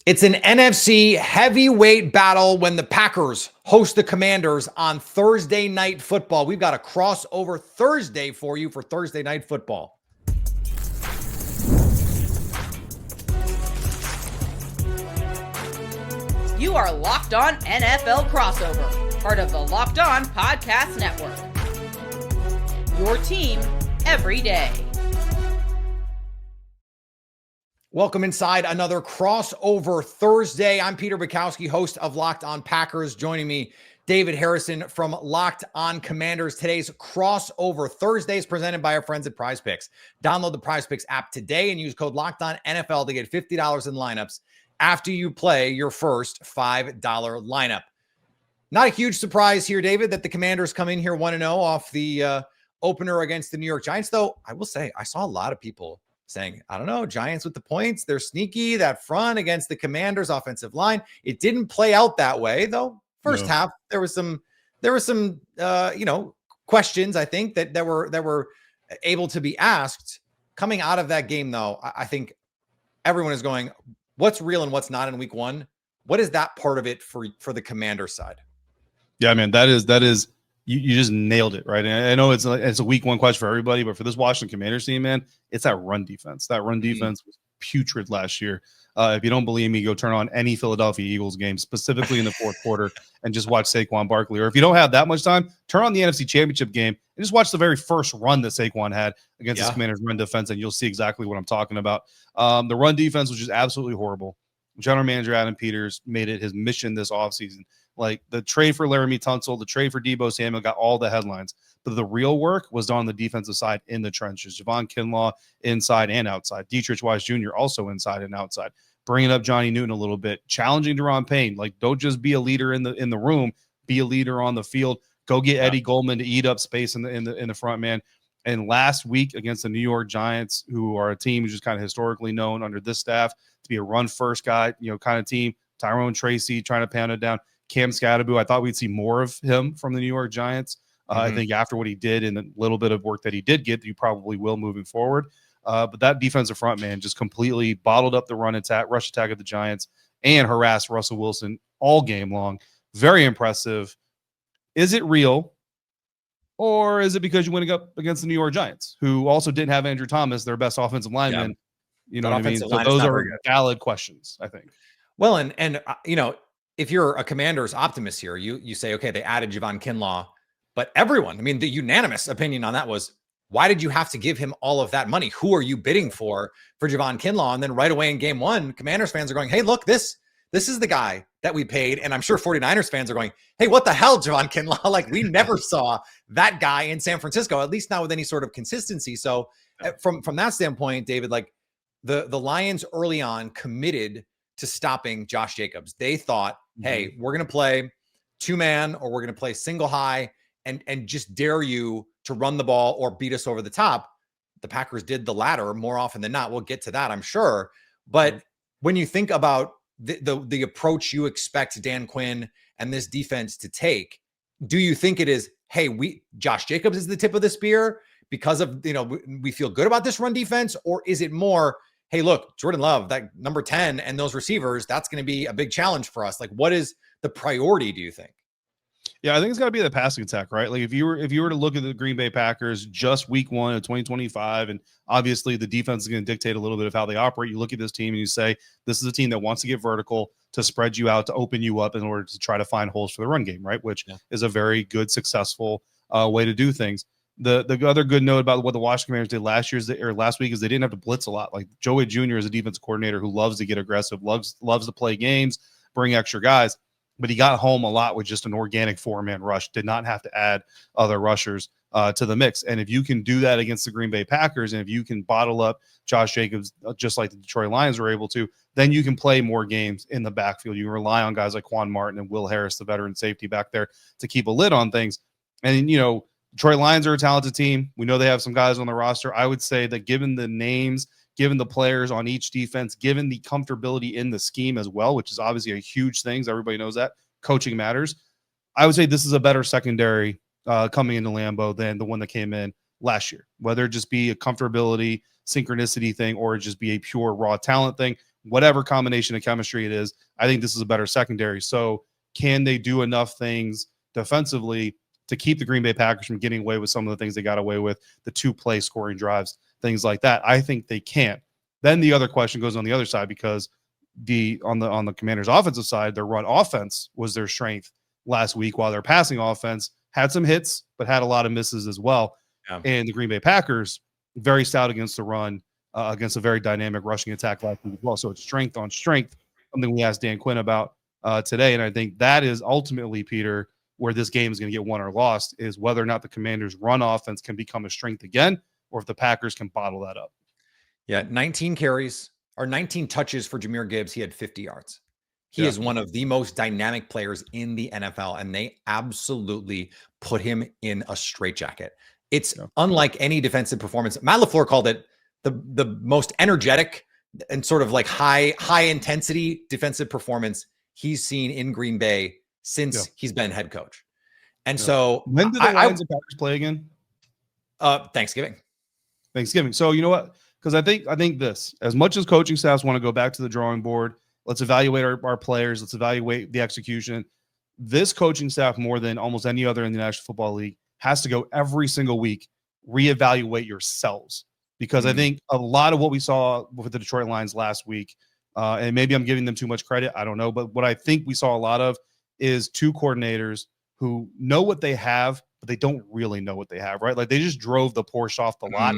It's an NFC heavyweight battle when the Packers host the Commanders on Thursday Night Football. We've got a crossover Thursday for you for Thursday Night Football. You are Locked On NFL Crossover, part of the Locked On Podcast Network. Your team every day. Welcome inside another crossover Thursday. I'm Peter Bukowski, host of Locked On Packers. Joining me, David Harrison from Locked On Commanders. Today's crossover Thursday is presented by our friends at PrizePicks. Download the PrizePicks app today and use code LOCKEDONNFL to get $50 in lineups after you play your first $5 lineup. Not a huge surprise here, David, that the Commanders come in here 1-0 off the opener against the New York Giants, though I will say I saw a lot of people saying, I don't know, Giants with the points, they're sneaky, that front against the Commanders offensive line. It didn't play out that way, though. First half, there was some questions, I think, that were able to be asked. Coming out of that game, though, I think everyone is going, what's real and what's not in week one? What is that part of it for the Commander side? Yeah, man, that is you just nailed it, right? And I know it's a week one question for everybody, but for this Washington Commanders team, man, it's that run defense. That run defense was putrid last year. If you don't believe me, go turn on any Philadelphia Eagles game, specifically in the fourth quarter, and just watch Saquon Barkley. Or if you don't have that much time, turn on the NFC Championship game and just watch the very first run that Saquon had against this Commanders run defense, and you'll see exactly what I'm talking about. The run defense was just absolutely horrible. General manager Adam Peters made it his mission this offseason. Like the trade for Laramie Tunsil, the trade for Deebo Samuel got all the headlines. But the real work was done on the defensive side in the trenches. Javon Kinlaw inside and outside. Dietrich Wise Jr. also inside and outside. Bringing up Johnny Newton a little bit. Challenging Deron Payne. Like, don't just be a leader in the room. Be a leader on the field. Go get Eddie Goldman to eat up space in the front, man. And last week against the New York Giants, who are a team who's just kind of historically known under this staff to be a run-first guy, kind of team. Tyrone Tracy trying to pound it down. Cam Scatterbo, I thought we'd see more of him from the New York Giants. I think after what he did and the little bit of work that he did get, you probably will moving forward. But that defensive front, man, just completely bottled up the rush attack of the Giants and harassed Russell Wilson all game long. Very impressive. Is it real? Or is it because you went up against the New York Giants, who also didn't have Andrew Thomas, their best offensive lineman? You know what I mean? So those are valid questions, I think. Well, and if you're a Commanders optimist here, you say, okay, they added Javon Kinlaw, but everyone, I mean, the unanimous opinion on that was, why did you have to give him all of that money? Who are you bidding for Javon Kinlaw? And then right away in game one, Commanders fans are going, hey, look, this is the guy that we paid. And I'm sure 49ers fans are going, hey, what the hell, Javon Kinlaw? Like, we never saw that guy in San Francisco, at least not with any sort of consistency. So from that standpoint, David, like the Lions early on committed to stopping Josh Jacobs. They thought, hey, we're going to play two-man or we're going to play single high and just dare you to run the ball or beat us over the top. The Packers did the latter more often than not. We'll get to that, I'm sure. But when you think about the approach you expect Dan Quinn and this defense to take, do you think it is, hey, Josh Jacobs is the tip of the spear because of, we feel good about this run defense? Or is it more, hey, look, Jordan Love, that number 10 and those receivers, that's going to be a big challenge for us. Like, what is the priority, do you think? Yeah, I think it's got to be the passing attack, right? Like if you were to look at the Green Bay Packers just week one of 2025, and obviously the defense is going to dictate a little bit of how they operate. You look at this team and you say, this is a team that wants to get vertical, to spread you out, to open you up in order to try to find holes for the run game, right? Which is a very good, successful way to do things. The other good note about what the Washington Commanders did last week is they didn't have to blitz a lot. Like Joey Jr. is a defensive coordinator who loves to get aggressive, loves to play games, bring extra guys. But he got home a lot with just an organic four-man rush, did not have to add other rushers to the mix. And if you can do that against the Green Bay Packers, and if you can bottle up Josh Jacobs just like the Detroit Lions were able to, then you can play more games in the backfield. You can rely on guys like Quan Martin and Will Harris, the veteran safety back there, to keep a lid on things. And, Detroit Lions are a talented team. We know they have some guys on the roster. I would say that given the names, given the players on each defense, given the comfortability in the scheme as well, which is obviously a huge thing. Everybody knows that. Coaching matters. I would say this is a better secondary coming into Lambeau than the one that came in last year. Whether it just be a comfortability, synchronicity thing, or it just be a pure raw talent thing, whatever combination of chemistry it is, I think this is a better secondary. So can they do enough things defensively to keep the Green Bay Packers from getting away with some of the things they got away with, the 2-play scoring drives, things like that? I think they can. Then the other question goes on the other side, because on the Commanders' offensive side, their run offense was their strength last week, while their passing offense had some hits but had a lot of misses as well. Yeah. And the Green Bay Packers, very stout against the run, against a very dynamic rushing attack last week as well. So it's strength on strength, something we asked Dan Quinn about today. And I think that is ultimately, Peter, where this game is going to get won or lost, is whether or not the Commanders' run offense can become a strength again, or if the Packers can bottle that up. Yeah, 19 carries or 19 touches for Jahmyr Gibbs. He had 50 yards. He is one of the most dynamic players in the NFL, and they absolutely put him in a straitjacket. It's unlike any defensive performance. Matt LaFleur called it the most energetic and sort of like high intensity defensive performance he's seen in Green Bay since he's been head coach. And so when did the Lions and Packers play again? Thanksgiving. So you know what? Because I think this, as much as coaching staffs want to go back to the drawing board, let's evaluate our players, let's evaluate the execution. This coaching staff, more than almost any other in the National Football League, has to go every single week, reevaluate yourselves. Because I think a lot of what we saw with the Detroit Lions last week, and maybe I'm giving them too much credit, I don't know, but what I think we saw a lot of is two coordinators who know what they have, but they don't really know what they have, right? Like they just drove the Porsche off the lot.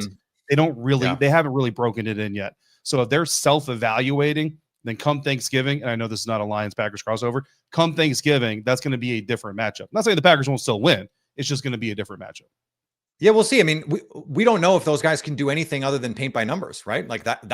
They don't really, they haven't really broken it in yet. So if they're self-evaluating, then come Thanksgiving, and I know this is not a Lions-Packers crossover, come Thanksgiving, that's going to be a different matchup. I'm not saying the Packers won't still win. It's just going to be a different matchup. Yeah, we'll see. I mean, we don't know if those guys can do anything other than paint by numbers, right? Like that's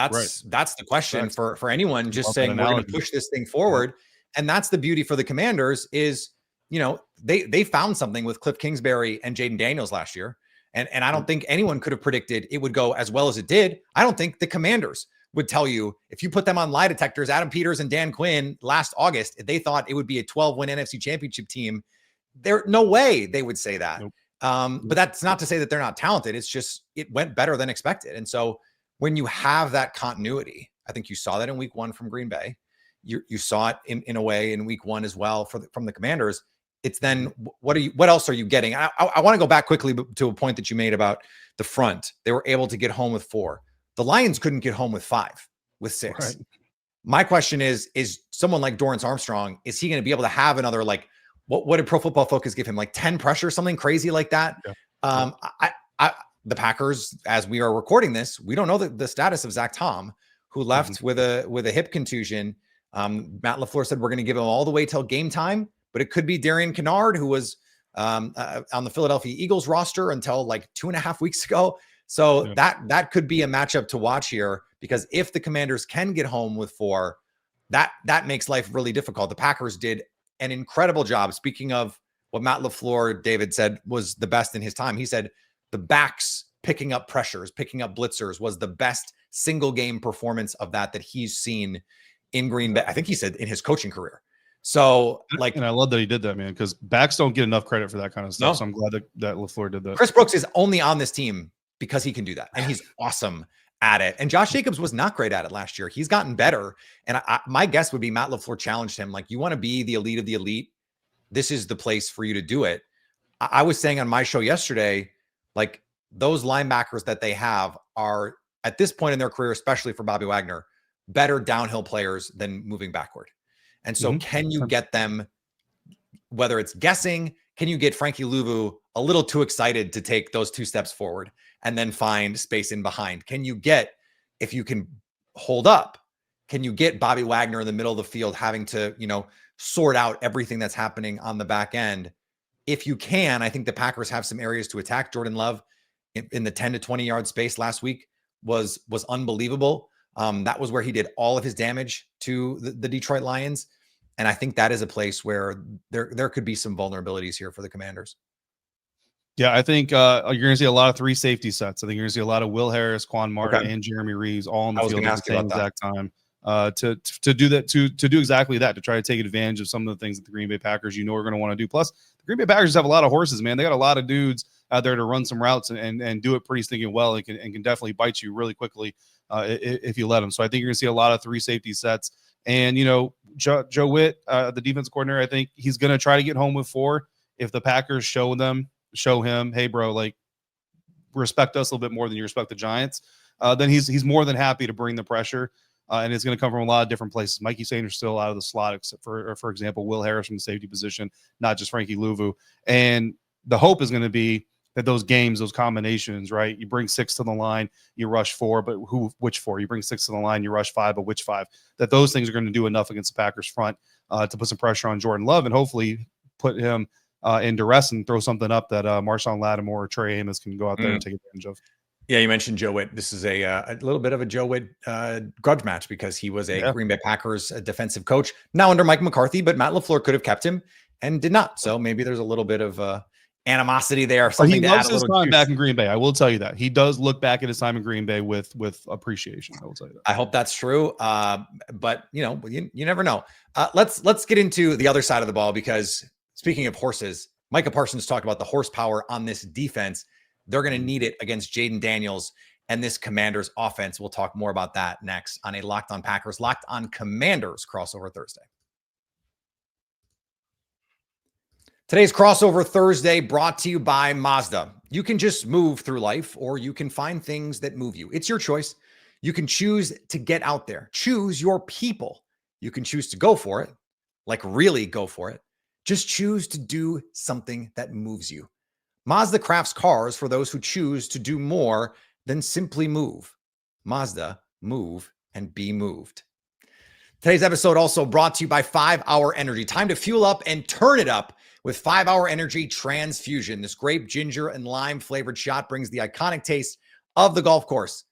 the question for anyone just saying we're going to push this thing forward. And that's the beauty for the Commanders is, you know, they found something with Cliff Kingsbury and Jayden Daniels last year. And I don't think anyone could have predicted it would go as well as it did. I don't think the Commanders would tell you, if you put them on lie detectors, Adam Peters and Dan Quinn last August, if they thought it would be a 12-win NFC championship team, there no way they would say that. Nope. But that's not to say that they're not talented. It's just, it went better than expected. And so when you have that continuity, I think you saw that in week 1 from Green Bay. You saw it in a way in week 1 as well from the Commanders. It's then what else are you getting? I want to go back quickly to a point that you made about the front. They were able to get home with 4. The Lions couldn't get home with 5, with 6. Right. My question is someone like Dorrance Armstrong, is he going to be able to have another, like, what did Pro Football Focus give him? Like 10 pressure, something crazy like that? Yeah. The Packers, as we are recording this, we don't know the status of Zach Tom, who left with a hip contusion. Matt LaFleur said we're going to give him all the way till game time, but it could be Darian Kennard, who was on the Philadelphia Eagles roster until like 2.5 weeks ago. So that could be a matchup to watch here, because if the Commanders can get home with 4, that makes life really difficult. The Packers did an incredible job. Speaking of what Matt LaFleur, David said was the best in his time, he said the backs picking up pressures, picking up blitzers was the best single game performance of that he's seen in Green Bay. I think he said in his coaching career. So like, and I love that he did that, man, because backs don't get enough credit for that kind of stuff. No. So I'm glad that LaFleur did that. Chris Brooks is only on this team because he can do that, and he's awesome at it. And Josh Jacobs was not great at it last year. He's gotten better. And my guess would be Matt LaFleur challenged him. Like, you want to be the elite of the elite, this is the place for you to do it. I was saying on my show yesterday, like, those linebackers that they have are, at this point in their career, especially for Bobby Wagner, better downhill players than moving backward. And so can you get them, whether it's guessing, can you get Frankie Louvu a little too excited to take those 2 steps forward and then find space in behind? Can you get, if you can hold up, can you get Bobby Wagner in the middle of the field having to, sort out everything that's happening on the back end? If you can, I think the Packers have some areas to attack. Jordan Love in the 10 to 20 yard space last week was unbelievable. That was where he did all of his damage to the Detroit Lions. And I think that is a place where there could be some vulnerabilities here for the Commanders. Yeah, I think you're going to see a lot of 3 safety sets. I think you're going to see a lot of Will Harris, Quan Martin, and Jeremy Reeves all on the field at the same exact time to do that, to do exactly that, to try to take advantage of some of the things that the Green Bay Packers are going to want to do. Plus, the Green Bay Packers have a lot of horses, man. They got a lot of dudes out there to run some routes and do it pretty stinking well, and can definitely bite you really quickly if you let him. So I think you're going to see a lot of 3 safety sets. And, Joe Witt, the defense coordinator, I think he's going to try to get home with 4. If the Packers show him, hey, bro, like, respect us a little bit more than you respect the Giants, then he's more than happy to bring the pressure. And it's going to come from a lot of different places. Mikey Sanders still out of the slot, except for example, Will Harris from the safety position, not just Frankie Louvu. And the hope is going to be that those games, those combinations, right? You bring 6 to the line, you rush 4, but which 4? You bring 6 to the line, you rush 5, but which 5? That those things are going to do enough against the Packers front to put some pressure on Jordan Love and hopefully put him in duress and throw something up that Marshawn Lattimore or Trey Amos can go out there and take advantage of. Yeah, you mentioned Joe Witt. This is a little bit of a Joe Witt grudge match because he was a Green Bay Packers defensive coach now under Mike McCarthy, but Matt LaFleur could have kept him and did not. So maybe there's a little bit of animosity there. He loves his time back in Green Bay. I will tell you that he does look back at his time in Green Bay with appreciation. I will tell you that. I hope that's true. But you never know. Let's get into the other side of the ball because speaking of horses, Micah Parsons talked about the horsepower on this defense. They're going to need it against Jayden Daniels and this Commanders offense. We'll talk more about that next on a Locked On Packers, Locked On Commanders crossover Thursday. Today's crossover Thursday brought to you by Mazda. You can just move through life or you can find things that move you. It's your choice. You can choose to get out there. Choose your people. You can choose to go for it, like really go for it. Just choose to do something that moves you. Mazda crafts cars for those who choose to do more than simply move. Mazda, move and be moved. Today's episode also brought to you by 5 Hour Energy. Time to fuel up and turn it up with 5 Hour Energy Transfusion. This grape, ginger, and lime flavored shot brings the iconic taste of the golf course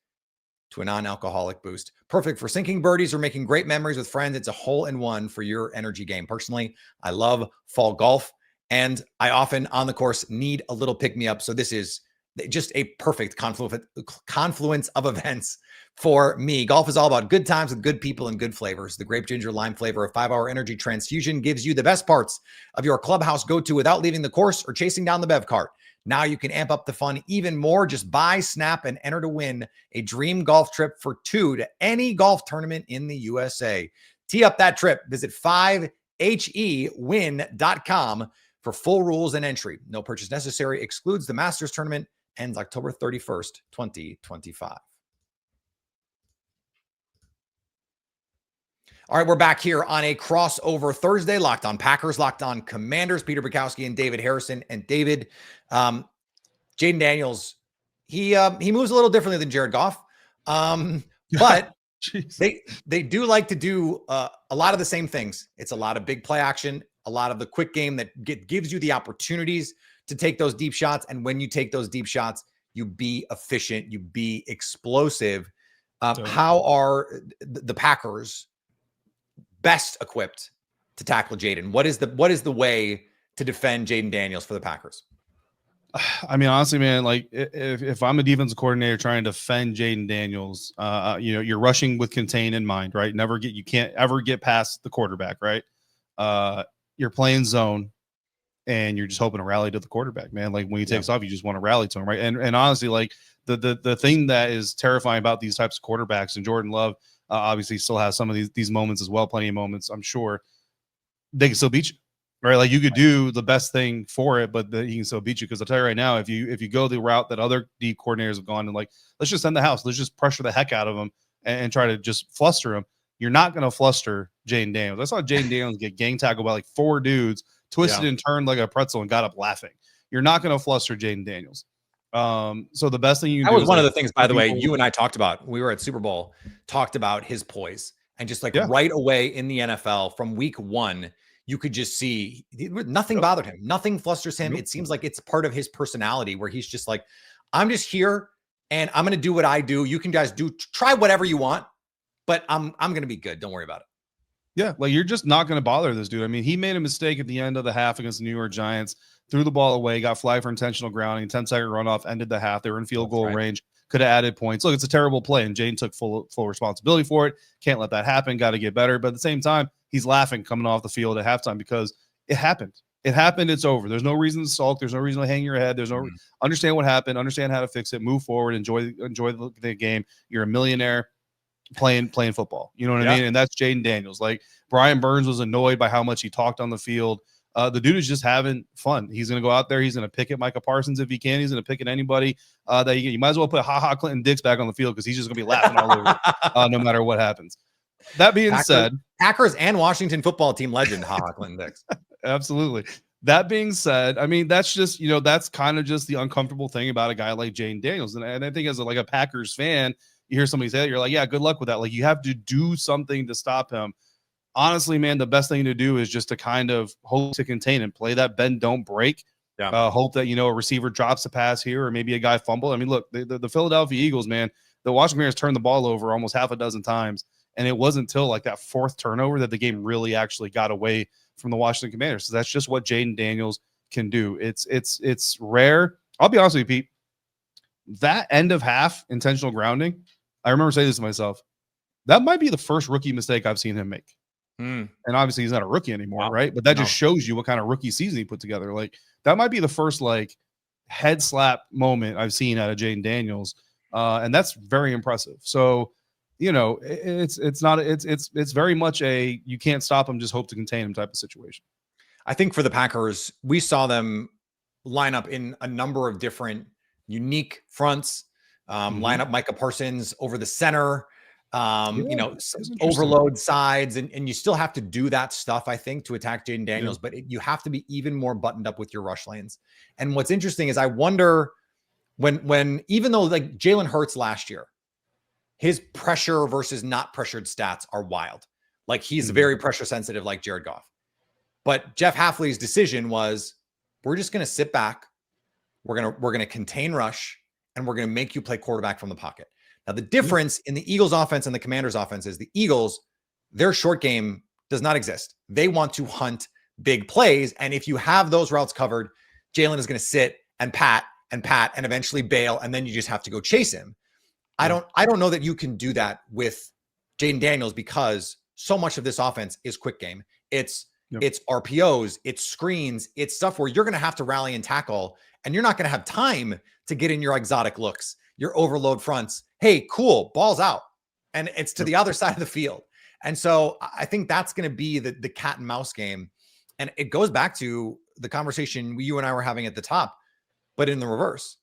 to a non-alcoholic boost. Perfect for sinking birdies or making great memories with friends. It's a hole-in-one for your energy game. Personally, I love fall golf. And I often on the course need a little pick-me-up. So this is just a perfect confluence of events for me. Golf is all about good times with good people and good flavors. The grape ginger lime flavor of 5 Hour Energy Transfusion gives you the best parts of your clubhouse go-to without leaving the course or chasing down the bev cart. Now you can amp up the fun even more. Just buy, snap, and enter to win a dream golf trip for 2 to any golf tournament in the USA. Tee up that trip. Visit 5hewin.com for full rules and entry. No purchase necessary. Excludes the Masters tournament. Ends October 31st, 2025. All right, we're back here on a crossover Thursday. Locked On Packers, Locked On Commanders. Peter Bukowski and David Harrison. And David, Jayden Daniels, he moves a little differently than Jared Goff, but they do like to do a lot of the same things. It's a lot of big play action, a lot of the quick game that gives you the opportunities to take those deep shots. And when you take those deep shots, you be efficient, you be explosive. How are the Packers best equipped to tackle Jayden? What is the way to defend Jayden Daniels for the Packers? I mean, honestly, man, like if I'm a defensive coordinator trying to defend Jayden Daniels, you're rushing with contain in mind, right? You can't ever get past the quarterback, right? You're playing zone and you're just hoping to rally to the quarterback, man. Like when he takes off, you just want to rally to him, right? And honestly, like the thing that is terrifying about these types of quarterbacks, and Jordan Love obviously still has some of these moments as well, plenty of moments, I'm sure, they can still beat you, right? Like you could do the best thing for it, but he can still beat you. Because I'll tell you right now, if you go the route that other D coordinators have gone and like, let's just send the house, let's just pressure the heck out of him and try to just fluster him. You're not going to fluster Jayden Daniels. I saw Jayden Daniels get gang tackled by like 4 dudes, twisted and turned like a pretzel and got up laughing. You're not going to fluster Jayden Daniels. So the best thing you can do. That was one of the things, by the way, you and I talked about. We were at Super Bowl, talked about his poise, and just like right away in the NFL from week 1, you could just see nothing bothered him. Nothing flusters him. It seems like it's part of his personality where he's just like, I'm just here and I'm going to do what I do. You can guys try whatever you want, but I'm going to be good. Don't worry about it. Yeah, like you're just not going to bother this dude. I mean, he made a mistake at the end of the half against the New York Giants, threw the ball away, got flagged for intentional grounding, 10-second runoff, ended the half. They were in field goal range, could have added points. Look, it's a terrible play, and Jayden took full responsibility for it. Can't let that happen. Got to get better. But at the same time, he's laughing coming off the field at halftime because it happened. It happened. It's over. There's no reason to sulk. There's no reason to hang your head. There's no understand what happened. Understand how to fix it. Move forward. Enjoy the game. You're a millionaire playing football. You know what I mean? And that's Jayden Daniels. Like Brian Burns was annoyed by how much he talked on the field. The dude is just having fun. He's going to go out there. He's going to pick at Micah Parsons if he can. He's going to pick at anybody that you might as well put Clinton Dix back on the field because he's just going to be laughing all over no matter what happens. That being said, Packers and Washington football team legend Clinton Dix. Absolutely. That being said, I mean, that's just, that's kind of just the uncomfortable thing about a guy like Jayden Daniels. And I think as a Packers fan, you hear somebody say that, you're like, yeah, good luck with that. Like, you have to do something to stop him. Honestly, man, the best thing to do is just to kind of hope to contain and play that bend, don't break. Yeah. Hope that, a receiver drops a pass here or maybe a guy fumble. I mean, look, the Philadelphia Eagles, man, the Washington Commanders turned the ball over almost half a dozen times. And it wasn't until like that fourth turnover that the game really actually got away from the Washington Commanders. So that's just what Jayden Daniels can do. It's rare. I'll be honest with you, Pete. That end of half intentional grounding, I remember saying this to myself. That might be the first rookie mistake I've seen him make. And obviously he's not a rookie anymore, right? But that just shows you what kind of rookie season he put together. Like that might be the first head slap moment I've seen out of Jayden Daniels. And that's very impressive. So, it's very much a you can't stop him, just hope to contain him type of situation. I think for the Packers, we saw them line up in a number of different unique fronts, line up Micah Parsons over the center, overload sides, and you still have to do that stuff, I think, to attack Jayden Daniels, but you have to be even more buttoned up with your rush lanes. And what's interesting is I wonder when even though like Jalen Hurts last year, his pressure versus not pressured stats are wild. Like he's very pressure sensitive, like Jared Goff. But Jeff Hafley's decision was, we're just going to sit back. We're going to contain rush, and we're going to make you play quarterback from the pocket. Now, the difference in the Eagles offense and the Commanders offense is the Eagles, their short game does not exist. They want to hunt big plays. And if you have those routes covered, Jalen is going to sit and pat and eventually bail. And then you just have to go chase him. I don't know that you can do that with Jayden Daniels because so much of this offense is quick game. It's RPOs, it's screens, it's stuff where you're going to have to rally and tackle, and you're not going to have time to get in your exotic looks, your overload fronts. Hey, cool, ball's out. And it's to the other side of the field. And so I think that's going to be the cat and mouse game. And it goes back to the conversation you and I were having at the top, but in the reverse.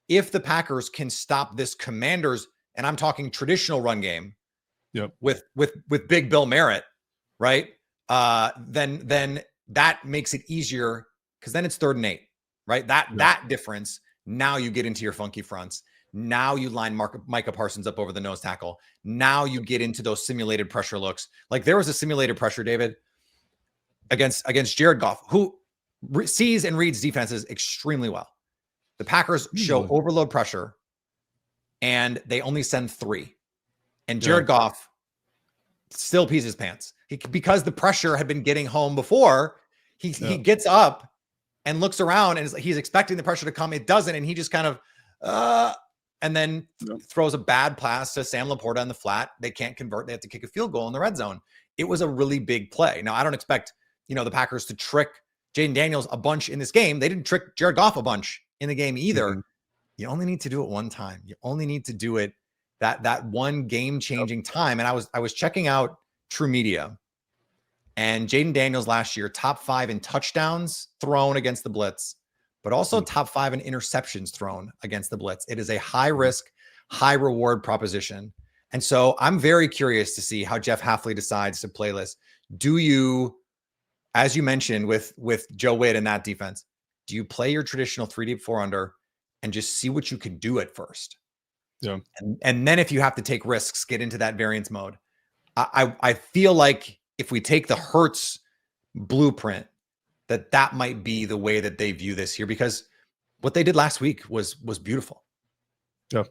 If the Packers can stop this Commanders, and I'm talking traditional run game, with Big Bill Merritt, right? Then that makes it easier because then it's 3rd and 8, right? That difference. Now you get into your funky fronts. Now you line Micah Parsons up over the nose tackle. Now you get into those simulated pressure looks. Like there was a simulated pressure, David, against Jared Goff, who sees and reads defenses extremely well. The Packers show overload pressure, and they only send 3. And Jared Goff still pees his pants. Because the pressure had been getting home before, he gets up and looks around, and he's expecting the pressure to come. It doesn't, and he just kind of and then throws a bad pass to Sam Laporta in the flat. They can't convert. They have to kick a field goal in the red zone. It was a really big play. Now, I don't expect the Packers to trick Jayden Daniels a bunch in this game. They didn't trick Jared Goff a bunch in the game either. You only need to do it one time. You only need to do it that one game-changing time. And I was checking out True Media, and Jayden Daniels last year, top 5 in touchdowns thrown against the blitz, but also top 5 in interceptions thrown against the blitz. It is a high risk, high reward proposition. And so I'm very curious to see how Jeff Hafley decides to play this. Do you, as you mentioned with Joe Witt in that defense, do you play your traditional 3 deep 4 under and just see what you can do at first? Yeah. And then if you have to take risks, get into that variance mode. I feel like if we take the Hurts blueprint, that might be the way that they view this here, because what they did last week was beautiful. Yeah.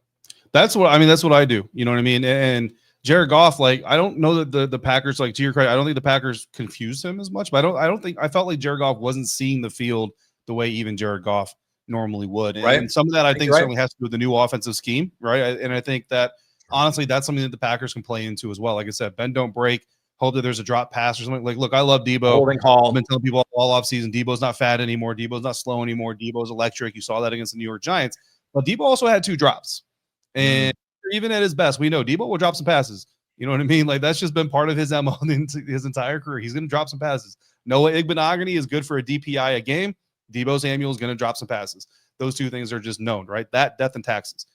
That's what I do. You know what I mean? And Jared Goff, I don't know that the Packers, to your credit, I don't think the Packers confused him as much, but I felt like Jared Goff wasn't seeing the field the way even Jared Goff normally would. Right. And some of that I think certainly has to do with the new offensive scheme. Right. And I think that honestly, that's something that the Packers can play into as well. Like I said, bend, don't break, hope that there's a drop pass or something. Like, look, I love Debo. Holding I've call. been telling people all off season, Debo's not fat anymore. Debo's not slow anymore. Debo's electric. You saw that against the New York Giants. But Debo also had 2 drops. And even at his best, we know Debo will drop some passes. You know what I mean? Like, that's just been part of his MO his entire career. He's going to drop some passes. Noah Igbenogany is good for a DPI a game. Debo Samuel is going to drop some passes. Those 2 things are just known, right? That, death, and taxes.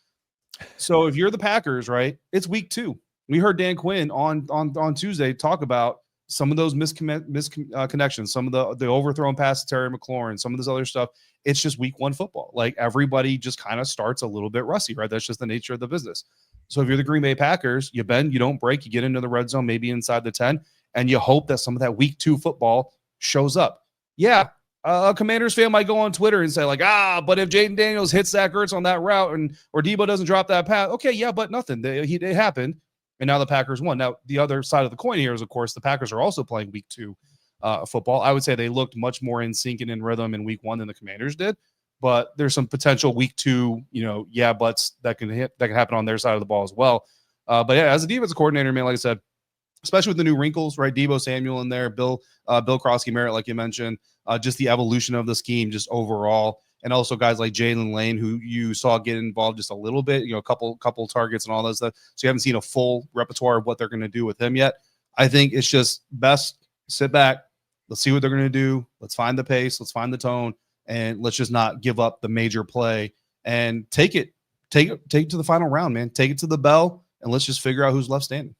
So if you're the Packers, right, it's week 2. We heard Dan Quinn on Tuesday talk about some of those misconnections, some of the overthrown pass to Terry McLaurin, some of this other stuff. It's just week 1 football. Like, everybody just kind of starts a little bit rusty, right? That's just the nature of the business. So if you're the Green Bay Packers, you bend, you don't break, you get into the red zone, maybe inside the 10, and you hope that some of that week 2 football shows up. Yeah, a Commanders fan might go on Twitter and say, like, but if Jayden Daniels hits Zach Ertz on that route or Debo doesn't drop that pass, okay, yeah, but nothing. It happened, and now the Packers won. Now, the other side of the coin here is, of course, the Packers are also playing week 2 football. I would say they looked much more in sync and in rhythm in week 1 than the Commanders did, but there's some potential week 2, buts that can happen on their side of the ball as well. But yeah, as a defensive coordinator, man, like I said, especially with the new wrinkles, right? Debo Samuel in there, Bukowski Merritt, like you mentioned, just the evolution of the scheme, just overall, and also guys like Jalen Lane, who you saw get involved just a little bit, a couple targets and all that stuff. So you haven't seen a full repertoire of what they're going to do with him yet. I think it's just best sit back. Let's see what they're going to do. Let's find the pace. Let's find the tone, and let's just not give up the major play and take it to the final round, man. Take it to the bell, and let's just figure out who's left standing.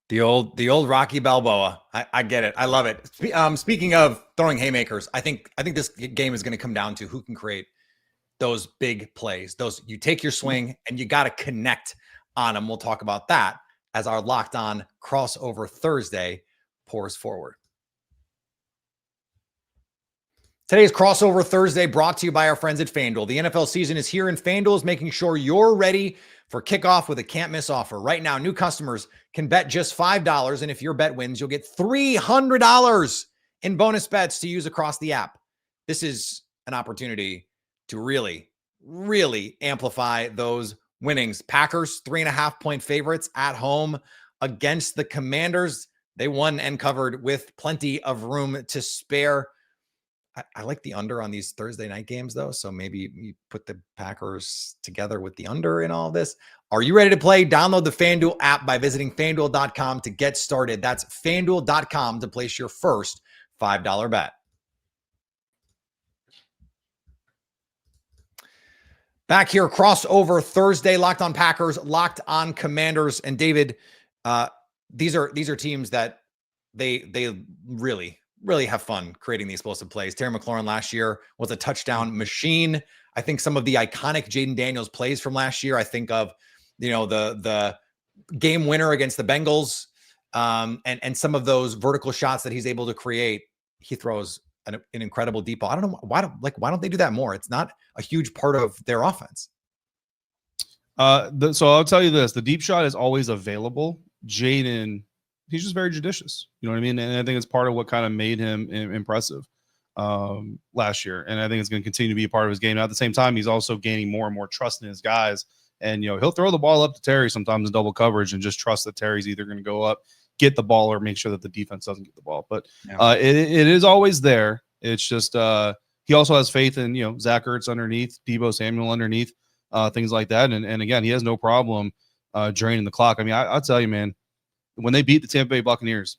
The old Rocky Balboa. I get it. I love it. Speaking of throwing haymakers, I think this game is going to come down to who can create those big plays. Those, you take your swing and you got to connect on them. We'll talk about that as our Locked On Crossover Thursday pours forward. Today's Crossover Thursday brought to you by our friends at FanDuel. The NFL season is here, and FanDuel is making sure you're ready for kickoff with a can't-miss offer. Right now, new customers can bet just $5, and if your bet wins, you'll get $300 in bonus bets to use across the app. This is an opportunity to really, really amplify those winnings. Packers, 3.5-point favorites at home against the Commanders. They won and covered with plenty of room to spare. I like the under on these Thursday night games, though. So maybe you put the Packers together with the under in all this. Are you ready to play? Download the FanDuel app by visiting FanDuel.com to get started. That's FanDuel.com to place your first $5 bet. Back here, Crossover Thursday, Locked On Packers, Locked On Commanders. And David, these are teams that they really have fun creating the explosive plays. Terry McLaurin last year was a touchdown machine. I think some of the iconic Jayden Daniels plays from last year, I think of, the game winner against the Bengals, and some of those vertical shots that he's able to create. He throws an incredible deep ball. I don't know why don't they do that more? It's not a huge part of their offense. So I'll tell you this, the deep shot is always available. Jayden, he's just very judicious. You know what I mean? And I think it's part of what kind of made him impressive last year. And I think it's going to continue to be a part of his game. Now, at the same time, he's also gaining more and more trust in his guys. And, he'll throw the ball up to Terry sometimes in double coverage and just trust that Terry's either going to go up, get the ball, or make sure that the defense doesn't get the ball. But it is always there. It's just he also has faith in, Zach Ertz underneath, Debo Samuel underneath, things like that. And again, he has no problem draining the clock. I mean, I'll tell you, man, when they beat the Tampa Bay Buccaneers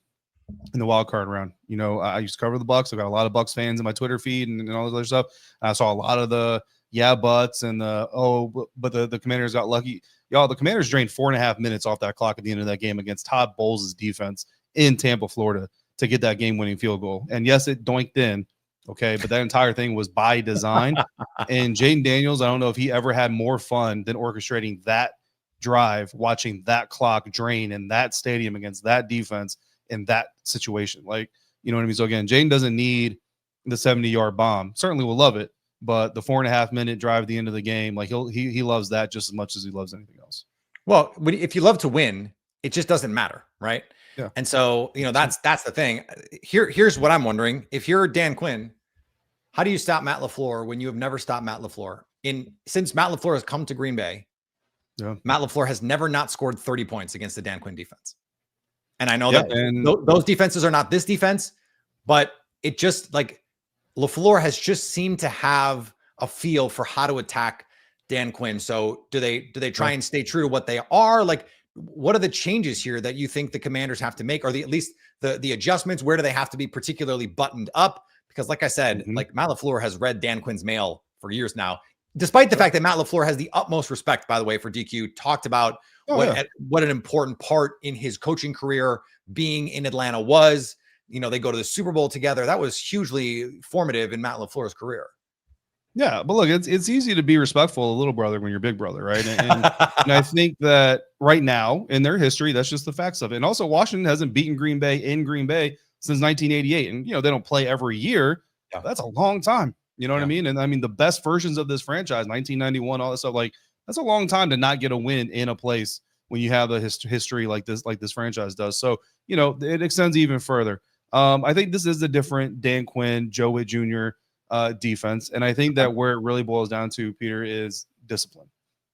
in the wild card round, I used to cover the Bucs. I've got a lot of Bucs fans in my Twitter feed and all this other stuff. I saw a lot of the buts and but the Commanders got lucky. Y'all, the Commanders drained 4.5 minutes off that clock at the end of that game against Todd Bowles' defense in Tampa, Florida, to get that game-winning field goal. And yes, it doinked in, okay, but that entire thing was by design. And Jayden Daniels, I don't know if he ever had more fun than orchestrating that drive, watching that clock drain in that stadium against that defense in that situation. Like, you know what I mean? So again, Jayden doesn't need the 70-yard bomb. Certainly will love it, but the 4.5-minute drive at the end of the game, like he loves that just as much as he loves anything else. Well, if you love to win, it just doesn't matter, right? Yeah. And so, that's the thing. Here's what I'm wondering. If you're Dan Quinn, how do you stop Matt LaFleur when you have never stopped Matt LaFleur? Since Matt LaFleur has come to Green Bay, yeah, Matt LaFleur has never not scored 30 points against the Dan Quinn defense. And I know Yeah, that and those defenses are not this defense, but it just like LaFleur has just seemed to have a feel for how to attack Dan Quinn. So do they try and stay true to what they are? Like, what are the changes here that you think the Commanders have to make, or at least the adjustments? Where do they have to be particularly buttoned up? Because like I said, like Matt LaFleur has read Dan Quinn's mail for years now, despite the fact that Matt LaFleur has the utmost respect, by the way, for DQ, talked about what an important part in his coaching career being in Atlanta was. You know, they go to the Super Bowl together. That was hugely formative in Matt LaFleur's career. Yeah, but look, it's easy to be respectful of little brother when you're big brother, right? And I think that right now in their history, that's just the facts of it. And also, Washington hasn't beaten Green Bay in Green Bay since 1988, and they don't play every year. Yeah. That's a long time. You know what I mean? And I mean the best versions of this franchise, 1991, all this stuff, like that's a long time to not get a win in a place when you have a history like this franchise does. So it extends even further. I think this is a different Dan Quinn, Joe Witt Jr. Defense. And I think that where it really boils down to, Peter, is discipline.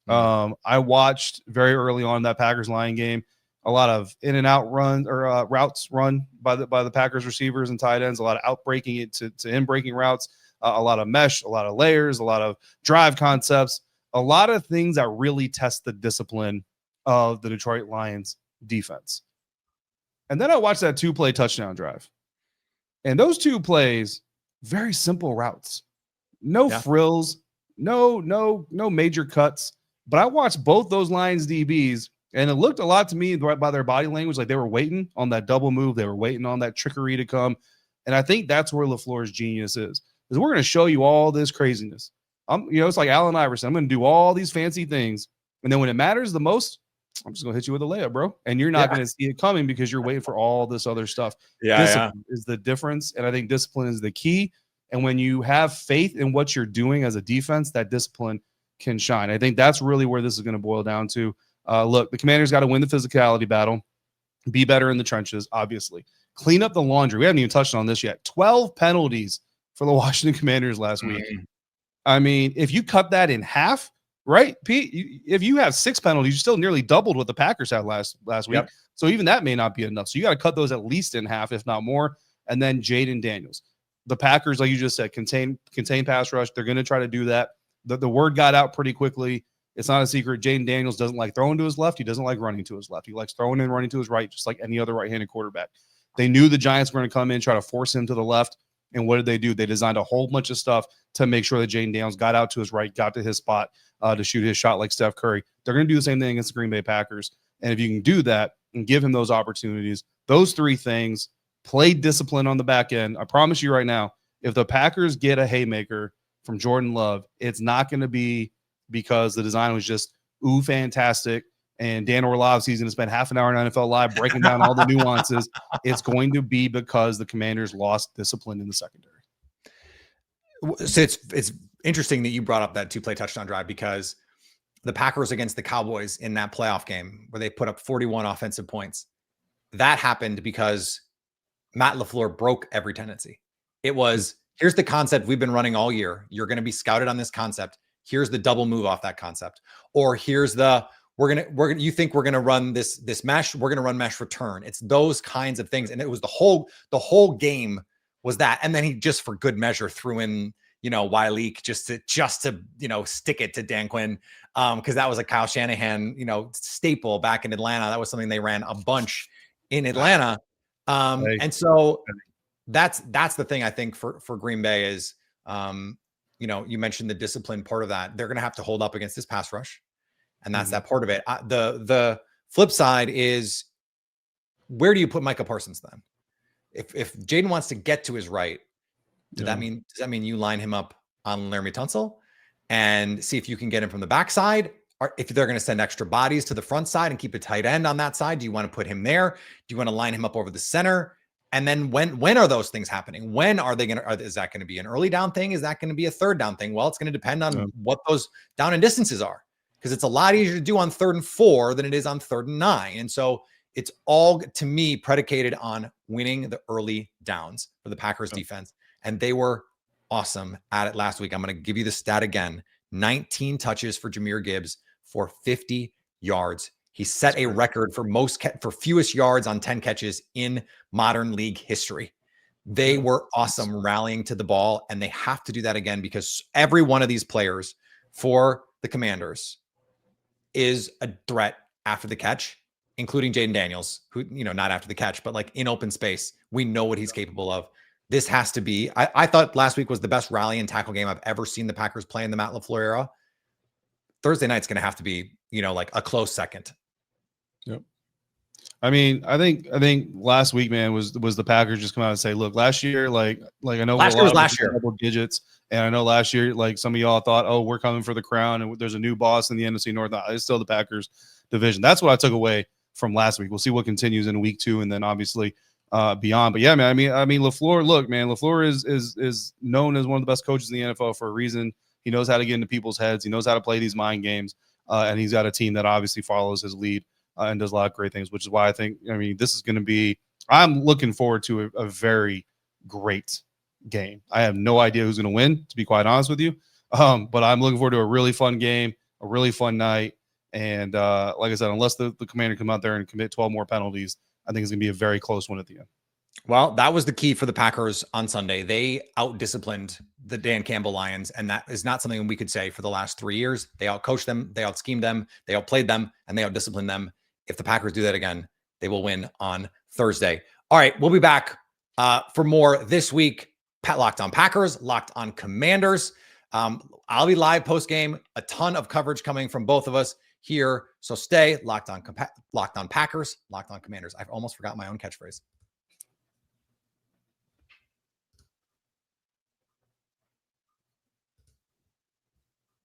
I watched very early on that Packers Lion game, a lot of in and out runs or routes run by the Packers receivers and tight ends, a lot of out breaking it to in breaking routes, a lot of mesh, a lot of layers, a lot of drive concepts, a lot of things that really test the discipline of the Detroit Lions defense. And then I watched that 2-play touchdown drive. And those 2 plays, very simple routes, no frills, no major cuts. But I watched both those Lions DBs, and it looked a lot to me by their body language like they were waiting on that double move. They were waiting on that trickery to come. And I think that's where LaFleur's genius is we're going to show you all this craziness. It's like Allen Iverson. I'm going to do all these fancy things. And then when it matters the most, I'm just going to hit you with a layup, bro. And you're not going to see it coming because you're waiting for all this other stuff. Discipline is the difference. And I think discipline is the key. And when you have faith in what you're doing as a defense, that discipline can shine. I think that's really where this is going to boil down to. Look, the Commanders got to win the physicality battle, be better in the trenches, obviously. Clean up the laundry. We haven't even touched on this yet. 12 penalties for the Washington Commanders last week. I mean, if you cut that in half, right, Pete? If you have 6 penalties, you still nearly doubled what the Packers had last week. So even that may not be enough. So you got to cut those at least in half, if not more. And then Jayden Daniels. The Packers, like you just said, contain pass rush. They're going to try to do that. The word got out pretty quickly. It's not a secret. Jayden Daniels doesn't like throwing to his left. He doesn't like running to his left. He likes throwing and running to his right, just like any other right-handed quarterback. They knew the Giants were going to come in, try to force him to the left. And what did they do? They designed a whole bunch of stuff to make sure that Jayden Daniels got out to his right, got to his spot to shoot his shot like Steph Curry. They're going to do the same thing against the Green Bay Packers. And if you can do that and give him those opportunities, those 3 things, play discipline on the back end, I promise you right now, if the Packers get a haymaker from Jordan Love, it's not going to be because the design was just, fantastic. And Dan Orlovsky's going to spend half an hour on NFL Live breaking down all the nuances. It's going to be because the Commanders lost discipline in the secondary. So it's interesting that you brought up that 2-play touchdown drive, because the Packers against the Cowboys in that playoff game where they put up 41 offensive points, that happened because Matt LaFleur broke every tendency. It was, here's the concept we've been running all year. You're going to be scouted on this concept. Here's the double move off that concept. Or here's the, you think we're going to run this mesh, we're going to run mesh return. It's those kinds of things. And it was the whole game was that. And then he just for good measure threw in, Wyleek just to stick it to Dan Quinn. Cause that was a Kyle Shanahan, staple back in Atlanta. That was something they ran a bunch in Atlanta. And so that's the thing I think for Green Bay is, you mentioned the discipline part of that. They're going to have to hold up against this pass rush. And that's that part of it. The flip side is, where do you put Micah Parsons then? If Jayden wants to get to his right, does that mean you line him up on Laramie Tunsil and see if you can get him from the backside? Or if they're going to send extra bodies to the front side and keep a tight end on that side, do you want to put him there? Do you want to line him up over the center? And then when are those things happening? When are they is that going to be an early down thing? Is that going to be a third down thing? Well, it's going to depend on what those down and distances are, because it's a lot easier to do on 3rd and 4 than it is on 3rd and 9. And so it's all, to me, predicated on winning the early downs for the Packers defense. And they were awesome at it last week. I'm going to give you the stat again. 19 touches for Jahmyr Gibbs for 50 yards He set a record for for fewest yards on 10 catches in modern league history. They were awesome rallying to the ball, and they have to do that again because every one of these players for the Commanders is a threat after the catch, including Jayden Daniels, who, not after the catch, but like in open space. We know what he's capable of. This has to be, I thought last week was the best rally and tackle game I've ever seen the Packers play in the Matt LaFleur era. Thursday night's going to have to be, like a close second. Yep. I mean, I think last week, man, was the Packers just come out and say, look, last year, like I know last year was last year double digits, and I know last year, like some of y'all thought, oh, we're coming for the crown, and there's a new boss in the NFC North. No, it's still the Packers division. That's what I took away from last week. We'll see what continues in week 2, and then obviously beyond. But yeah, man, I mean, LaFleur. Look, man, LaFleur is known as one of the best coaches in the NFL for a reason. He knows how to get into people's heads. He knows how to play these mind games, and he's got a team that obviously follows his lead. And does a lot of great things, which is why this is going to be, I'm looking forward to a very great game. I have no idea who's going to win, to be quite honest with you. But I'm looking forward to a really fun game, a really fun night. And like I said, unless the Commander come out there and commit 12 more penalties, I think it's going to be a very close one at the end. Well, that was the key for the Packers on Sunday. They out-disciplined the Dan Campbell Lions, and that is not something we could say for the last 3 years. They out-coached them, they out-schemed them, they outplayed them, and they out-disciplined them. If the Packers do that again, they will win on Thursday. All right, we'll be back for more this week. Locked on Packers, Locked on Commanders. I'll be live post-game. A ton of coverage coming from both of us here. So stay locked on Packers, Locked on Commanders. I've almost forgot my own catchphrase.